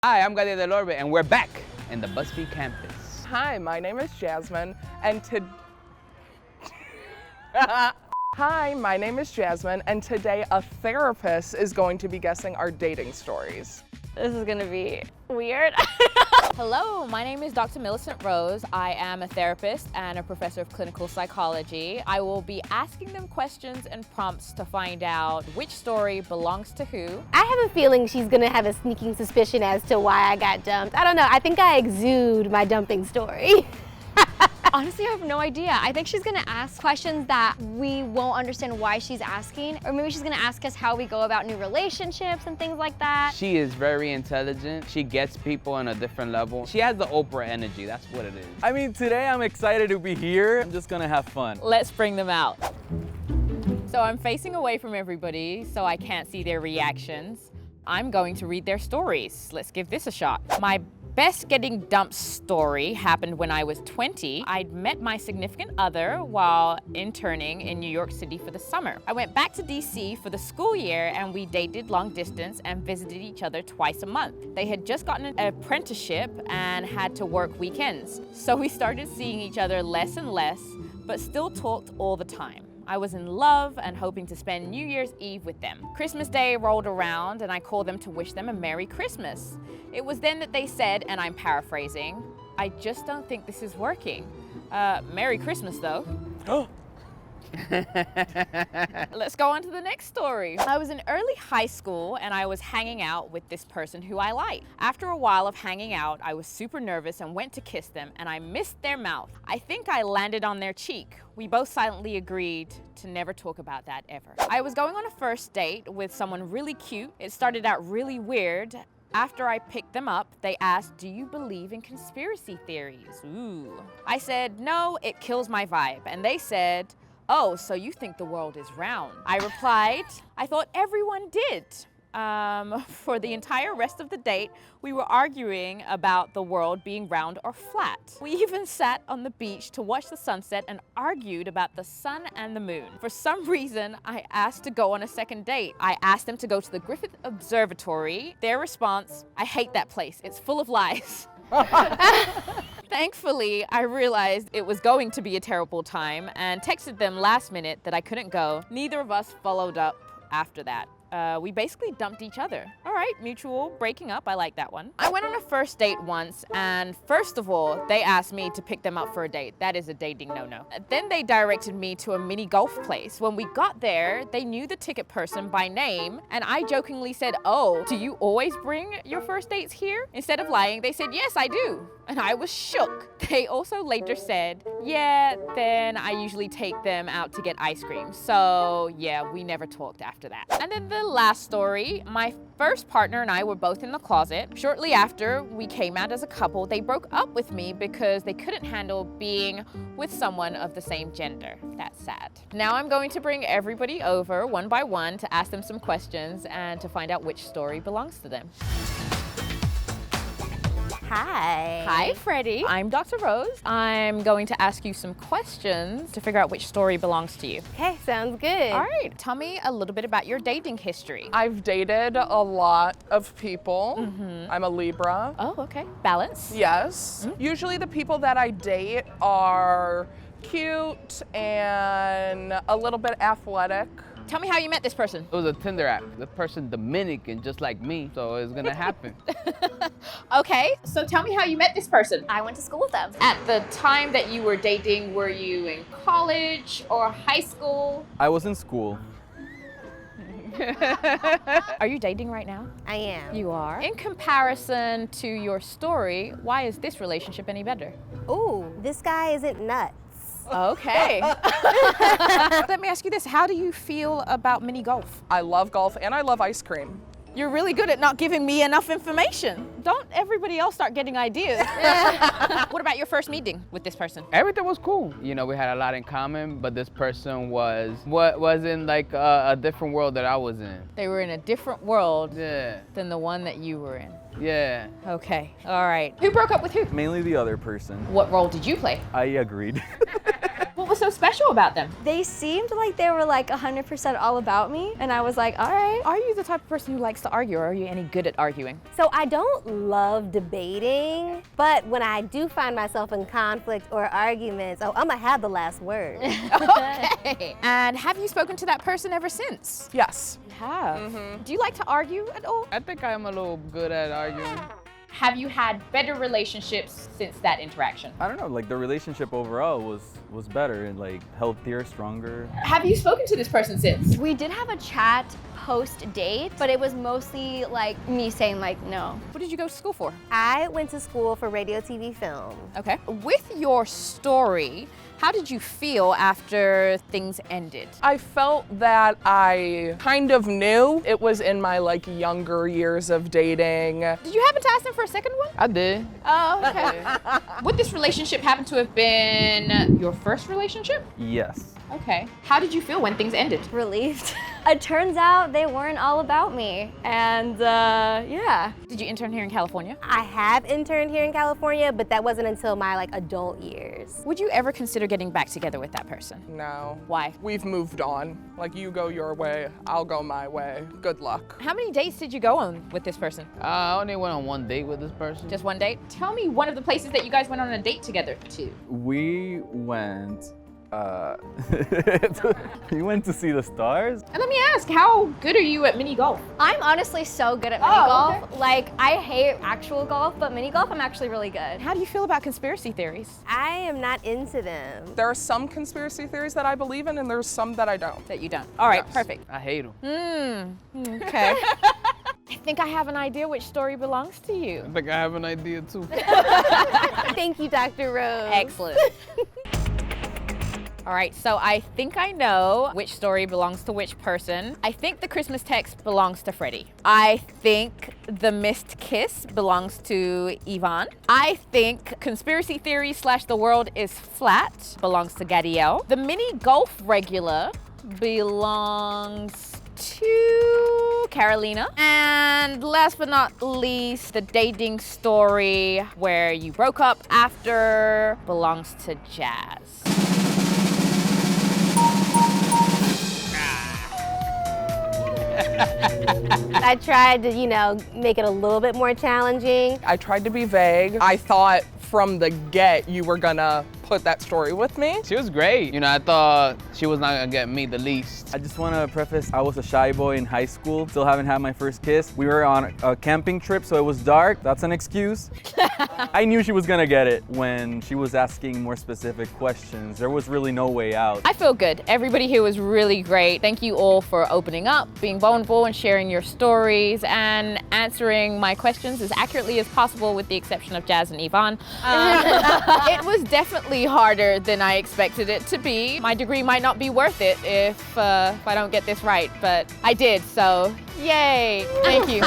Hi, I'm Gabriel Del Orbe, and we're back in the BuzzFeed campus. Hi, my name is Jasmine, and Hi, my name is Jasmine, and today a therapist is going to be guessing our dating stories. This is gonna be weird. Hello, my name is Dr. Millicent Rose. I am a therapist and a professor of clinical psychology. I will be asking them questions and prompts to find out which story belongs to who. I have a feeling she's gonna have a sneaking suspicion as to why I got dumped. I don't know, I think I exude my dumping story. Honestly, I have no idea. I think she's gonna ask questions that we won't understand why she's asking, or maybe she's gonna ask us how we go about new relationships and things like that. She is very intelligent. She gets people on a different level. She has the Oprah energy, that's what it is. I mean, today I'm excited to be here. I'm just gonna have fun. Let's bring them out. So I'm facing away from everybody, so I can't see their reactions. I'm going to read their stories. Let's give this a shot. My best getting dumped story happened when I was 20. I'd met my significant other while interning in New York City for the summer. I went back to DC for the school year and we dated long distance and visited each other twice a month. They had just gotten an apprenticeship and had to work weekends. So we started seeing each other less and less, but still talked all the time. I was in love and hoping to spend New Year's Eve with them. Christmas Day rolled around and I called them to wish them a Merry Christmas. It was then that they said, and I'm paraphrasing, "I just don't think this is working. Merry Christmas though." Let's go on to the next story. I was in early high school and I was hanging out with this person who I liked. After a while of hanging out, I was super nervous and went to kiss them and I missed their mouth. I think I landed on their cheek. We both silently agreed to never talk about that ever. I was going on a first date with someone really cute. It started out really weird. After I picked them up, they asked, "Do you believe in conspiracy theories?" Ooh. I said, "No, it kills my vibe." And they said, "Oh, so you think the world is round?" I replied, "I thought everyone did." For the entire rest of the date, we were arguing about the world being round or flat. We even sat on the beach to watch the sunset and argued about the sun and the moon. For some reason, I asked to go on a second date. I asked them to go to the Griffith Observatory. Their response, "I hate that place. It's full of lies." Thankfully, I realized it was going to be a terrible time and texted them last minute that I couldn't go. Neither of us followed up after that. We basically dumped each other. All right, mutual breaking up, I like that one. I went on a first date once, and first of all, they asked me to pick them up for a date. That is a dating no-no. Then they directed me to a mini golf place. When we got there, they knew the ticket person by name, and I jokingly said, "Oh, do you always bring your first dates here?" Instead of lying, they said, "Yes, I do." And I was shook. They also later said, "Yeah, then I usually take them out to get ice cream." So yeah, we never talked after that. And then the last story, my first partner and I were both in the closet. Shortly after we came out as a couple, they broke up with me because they couldn't handle being with someone of the same gender. That's sad. Now I'm going to bring everybody over one by one to ask them some questions and to find out which story belongs to them. Hi. Hi, Freddie. I'm Dr. Rose. I'm going to ask you some questions to figure out which story belongs to you. Okay, sounds good. All right, tell me a little bit about your dating history. I've dated a lot of people. I'm a Libra. Oh, okay. Balance? Yes. Usually the people that I date are cute and a little bit athletic. Tell me how you met this person. It was a Tinder app. The person Dominican, just like me, so it's gonna happen. Okay, so tell me how you met this person. I went to school with them. At the time that you were dating, were you in college or high school? I was in school. Are you dating right now? I am. You are. In comparison to your story, why is this relationship any better? Ooh, this guy isn't nuts. Okay. Let me ask you this. How do you feel about mini golf? I love golf and I love ice cream. You're really good at not giving me enough information. Don't everybody else start getting ideas. What about your first meeting with this person? Everything was cool. You know, we had a lot in common, but this person was in like a different world that I was in. They were in a different world Yeah, than the one that you were in. yeah. Okay, all right. Who broke up with who? Mainly the other person. What role did you play? I agreed. What was so special about them? They seemed like they were like 100% all about me, and I was like, all right. Are you the type of person who likes to argue, or are you any good at arguing? So I don't love debating, but when I do find myself in conflict or arguments, I'm gonna have the last word. Okay. And have you spoken to that person ever since? Yes. You have. Do you like to argue at all? I think I am a little good at arguing. Have you had better relationships since that interaction? I don't know, like the relationship overall was better and like healthier, stronger. Have you spoken to this person since? We did have a chat post-date, but it was mostly like me saying like no. What did you go to school for? I went to school for radio, TV, film. Okay. With your story, how did you feel after things ended? I felt that I kind of knew. It was in my like younger years of dating. Did you happen to ask them for a second one? I did. Oh, okay. Would this relationship happen to have been your first relationship? Yes. Okay. How did you feel when things ended? Relieved. It turns out they weren't all about me, and yeah. Did you intern here in California? I have interned here in California, but that wasn't until my like adult years. Would you ever consider getting back together with that person? No. Why? We've moved on. Like you go your way, I'll go my way. Good luck. How many dates did you go on with this person? I only went on one date with this person. Just one date? Tell me one of the places that you guys went on a date together to. We went we went to see the stars. And let me ask, how good are you at mini golf? I'm honestly so good at mini Oh, golf. okay. Like, I hate actual golf, but mini golf I'm actually really good. How do you feel about conspiracy theories? I am not into them. There are some conspiracy theories that I believe in, and there's some that I don't. That you don't. All right, Yes. perfect. I hate him. Okay. I think I have an idea which story belongs to you. I think I have an idea too. Thank you, Dr. Rose. Excellent. All right, so I think I know which story belongs to which person. I think the Christmas text belongs to Freddie. I think the missed kiss belongs to Yvonne. I think conspiracy theory / the world is flat belongs to Gadiel. The mini golf regular belongs to Carolina. And last but not least, the dating story where you broke up after belongs to Jazz. I tried to, make it a little bit more challenging. I tried to be vague. I thought from the get you were gonna put that story with me. She was great. I thought she was not gonna get me the least. I just want to preface, I was a shy boy in high school, still haven't had my first kiss. We were on a camping trip, so it was dark. That's an excuse. I knew she was gonna get it when she was asking more specific questions. There was really no way out. I feel good. Everybody here was really great. Thank you all for opening up, being vulnerable, and sharing your stories and answering my questions as accurately as possible, with the exception of Jazz and Yvonne. It was definitely harder than I expected it to be. My degree might not be worth it if I don't get this right, but I did, so yay. Thank you.